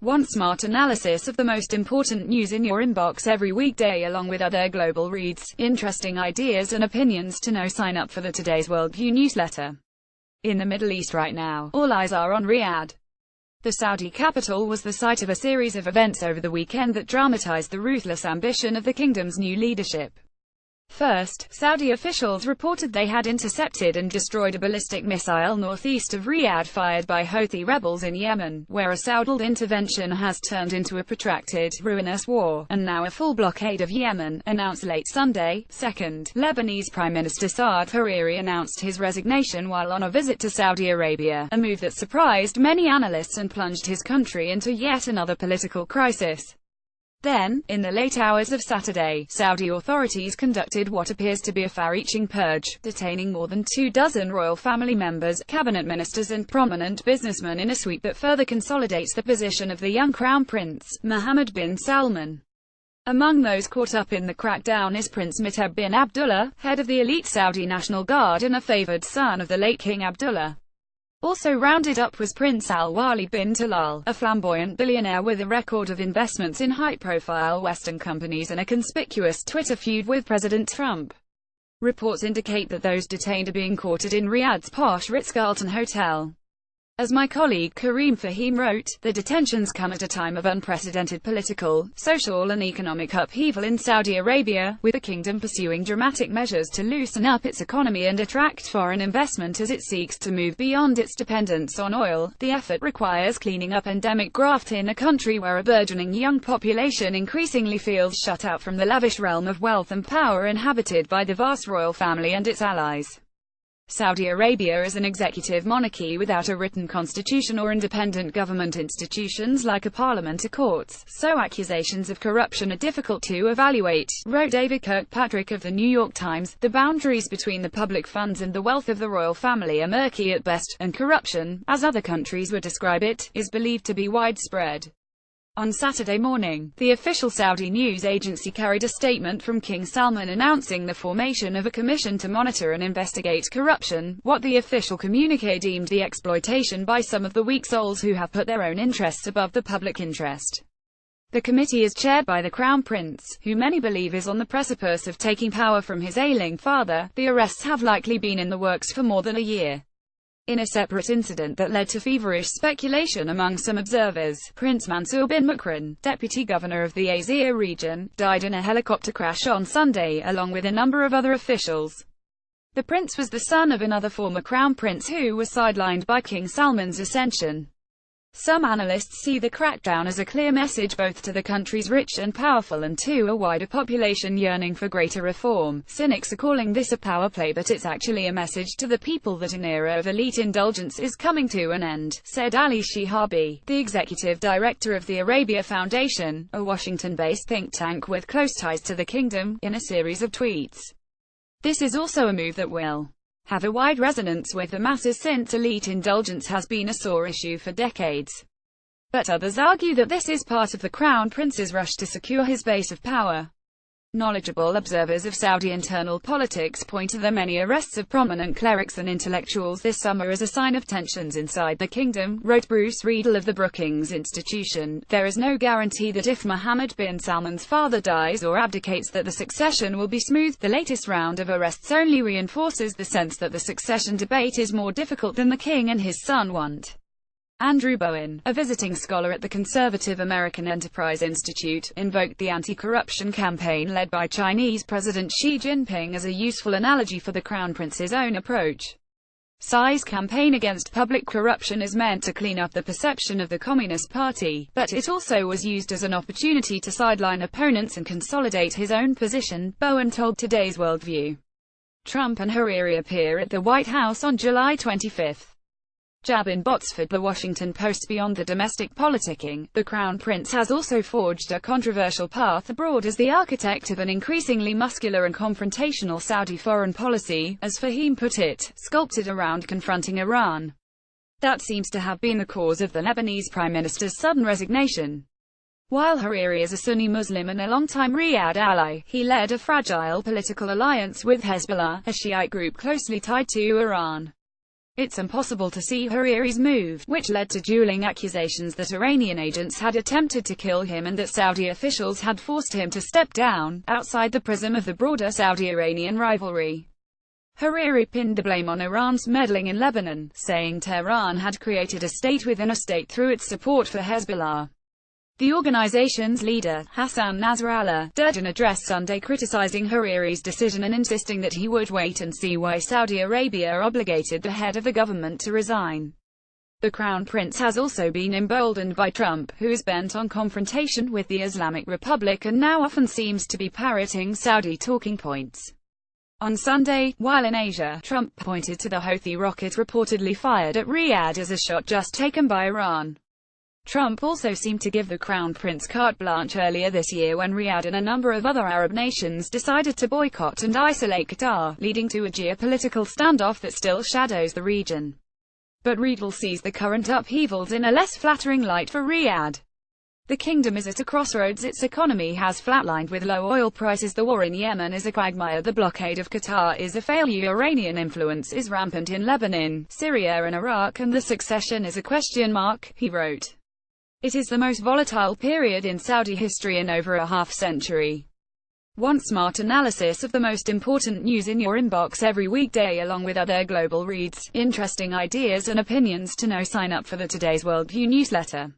One smart analysis of the most important news in your inbox every weekday, along with other global reads, interesting ideas and opinions to know. Sign up for the Today's Worldview newsletter. In the Middle East right now, all eyes are on Riyadh. The Saudi capital was the site of a series of events over the weekend that dramatized the ruthless ambition of the kingdom's new leadership. First, Saudi officials reported they had intercepted and destroyed a ballistic missile northeast of Riyadh fired by Houthi rebels in Yemen, where a Saudi intervention has turned into a protracted, ruinous war, and now a full blockade of Yemen, announced late Sunday. Second, Lebanese Prime Minister Saad Hariri announced his resignation while on a visit to Saudi Arabia, a move that surprised many analysts and plunged his country into yet another political crisis. Then, in the late hours of Saturday, Saudi authorities conducted what appears to be a far-reaching purge, detaining more than 24 royal family members, cabinet ministers and prominent businessmen in a sweep that further consolidates the position of the young Crown Prince, Mohammed bin Salman. Among those caught up in the crackdown is Prince Muttab bin Abdullah, head of the elite Saudi National Guard and a favored son of the late King Abdullah. Also rounded up was Prince Al-Wali bin Talal, a flamboyant billionaire with a record of investments in high-profile Western companies and a conspicuous Twitter feud with President Trump. Reports indicate that those detained are being quartered in Riyadh's posh Ritz-Carlton hotel. As my colleague Kareem Fahim wrote, the detentions come at a time of unprecedented political, social and economic upheaval in Saudi Arabia, with the kingdom pursuing dramatic measures to loosen up its economy and attract foreign investment as it seeks to move beyond its dependence on oil. The effort requires cleaning up endemic graft in a country where a burgeoning young population increasingly feels shut out from the lavish realm of wealth and power inhabited by the vast royal family and its allies. Saudi Arabia is an executive monarchy without a written constitution or independent government institutions like a parliament or courts, so accusations of corruption are difficult to evaluate, wrote David Kirkpatrick of The New York Times. The boundaries between the public funds and the wealth of the royal family are murky at best, and corruption, as other countries would describe it, is believed to be widespread. On Saturday morning, the official Saudi news agency carried a statement from King Salman announcing the formation of a commission to monitor and investigate corruption, what the official communiqué deemed the exploitation by some of the weak souls who have put their own interests above the public interest. The committee is chaired by the Crown Prince, who many believe is on the precipice of taking power from his ailing father. The arrests have likely been in the works for more than a year. In a separate incident that led to feverish speculation among some observers, Prince Mansour bin Mukran, deputy governor of the Azia region, died in a helicopter crash on Sunday, along with a number of other officials. The prince was the son of another former crown prince who was sidelined by King Salman's ascension. Some analysts see the crackdown as a clear message both to the country's rich and powerful and to a wider population yearning for greater reform. Cynics are calling this a power play, but it's actually a message to the people that an era of elite indulgence is coming to an end, said Ali Shihabi, the executive director of the Arabia Foundation, a Washington-based think tank with close ties to the kingdom, in a series of tweets. This is also a move that will have a wide resonance with the masses since elite indulgence has been a sore issue for decades. But others argue that this is part of the Crown Prince's rush to secure his base of power. Knowledgeable observers of Saudi internal politics point to the many arrests of prominent clerics and intellectuals this summer as a sign of tensions inside the kingdom, wrote Bruce Riedel of the Brookings Institution. There is no guarantee that if Mohammed bin Salman's father dies or abdicates that the succession will be smooth. The latest round of arrests only reinforces the sense that the succession debate is more difficult than the king and his son want. Andrew Bowen, a visiting scholar at the conservative American Enterprise Institute, invoked the anti-corruption campaign led by Chinese President Xi Jinping as a useful analogy for the Crown Prince's own approach. Xi's campaign against public corruption is meant to clean up the perception of the Communist Party, but it also was used as an opportunity to sideline opponents and consolidate his own position, Bowen told Today's Worldview. Trump and Hariri appear at the White House on July 25. Jabin Botsford, The Washington Post. Beyond the domestic politicking, the Crown Prince has also forged a controversial path abroad as the architect of an increasingly muscular and confrontational Saudi foreign policy, as Fahim put it, sculpted around confronting Iran. That seems to have been the cause of the Lebanese Prime Minister's sudden resignation. While Hariri is a Sunni Muslim and a longtime Riyadh ally, he led a fragile political alliance with Hezbollah, a Shiite group closely tied to Iran. It's impossible to see Hariri's move, which led to dueling accusations that Iranian agents had attempted to kill him and that Saudi officials had forced him to step down, outside the prism of the broader Saudi-Iranian rivalry. Hariri pinned the blame on Iran's meddling in Lebanon, saying Tehran had created a state within a state through its support for Hezbollah. The organization's leader, Hassan Nasrallah, did an address Sunday criticizing Hariri's decision and insisting that he would wait and see why Saudi Arabia obligated the head of the government to resign. The Crown Prince has also been emboldened by Trump, who is bent on confrontation with the Islamic Republic and now often seems to be parroting Saudi talking points. On Sunday, while in Asia, Trump pointed to the Houthi rocket reportedly fired at Riyadh as a shot just taken by Iran. Trump also seemed to give the Crown Prince carte blanche earlier this year when Riyadh and a number of other Arab nations decided to boycott and isolate Qatar, leading to a geopolitical standoff that still shadows the region. But Riedel sees the current upheavals in a less flattering light for Riyadh. The kingdom is at a crossroads. Its economy has flatlined with low oil prices. The war in Yemen is a quagmire. The blockade of Qatar is a failure. Iranian influence is rampant in Lebanon, Syria and Iraq, and the succession is a question mark, he wrote. It is the most volatile period in Saudi history in over a half-century. Want smart analysis of the most important news in your inbox every weekday along with other global reads, interesting ideas and opinions to know? Sign up for the Today's Worldview newsletter.